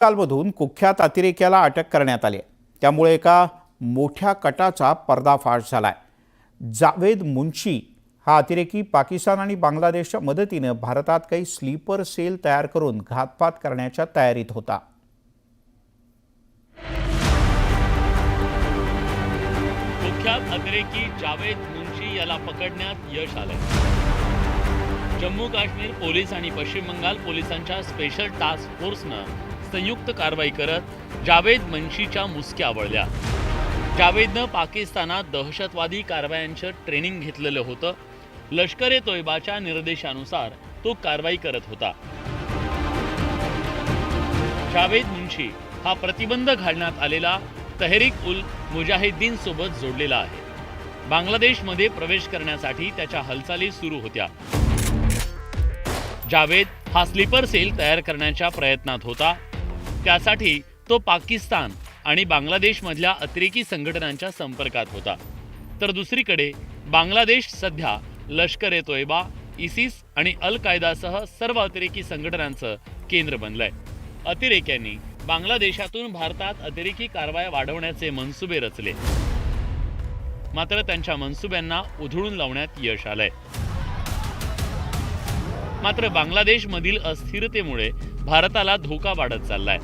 कालमधून कुख्यात अतिरेक्याला अटक करण्यात आली आहे। त्यामुळे एका मोठ्या कटाचा पर्दाफाश झालाय। जावेद मुन्शी हा अतिरेकी पाकिस्तान आणि बांगलादेशच्या मदतीने भारतात काही स्लीपर सेल तयार करून घातपात करण्याच्या तयारीत होता। कुख्यात अतिरेकी जावेद मुन्शी याला पकडण्यात यश आलंय। जम्मू काश्मीर पोलीस आणि पश्चिम बंगाल पोलिसांच्या स्पेशल टास्क फोर्सनं संयुक्त कारवाई करत जावेद मुन्शीच्या मुसक्या आवळल्या। जावेदनं पाकिस्तानात दहशतवादी कारवायांचं ट्रेनिंग घेतलेलं होतं। लष्कर ए तोयबाच्या निर्देशानुसार तो कारवाई करत होता। जावेद मुन्शी हा प्रतिबंध घालण्यात आलेला तहरीक उल मुजाहिदीन सोबत जोडलेला आहे। बांगलादेशमध्ये प्रवेश करण्यासाठी त्याच्या हालचाली सुरू होत्या। जावेद हा स्लीपर सेल तयार करण्याच्या प्रयत्नात होता। त्यासाठी तो पाकिस्तान आणि बांगलादेशमधल्या अतिरेकी संघटनांच्या संपर्कात होता। तर दुसरीकडे बांगलादेश सध्या लष्कर ए तोयबा, इसिस आणि अल कायदासह सर्व अतिरेकी संघटनांचं केंद्र बनलंय। अतिरेक्यांनी बांगलादेशातून भारतात अतिरेकी कारवाया वाढवण्याचे मनसुबे रचले, मात्र त्यांच्या मनसुब्यांना उधळून लावण्यात यश आलंय। मात्र बांगलादेशमधील अस्थिरतेमुळे भारताला धोका वाढत चाललाय।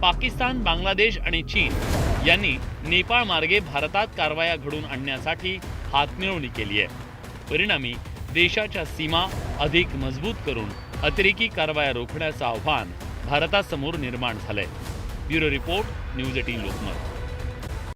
पाकिस्तान, बांगलादेश आणि चीन यांनी नेपाळ मार्गे भारतात कारवाया घडून आणण्यासाठी हातमिळवणी केली आहे। परिणामी देशाच्या सीमा अधिक मजबूत करून अतिरेकी कारवाया रोखण्याचं आव्हान भारतासमोर निर्माण झालंय। Bureau report, news 18 Lokmat.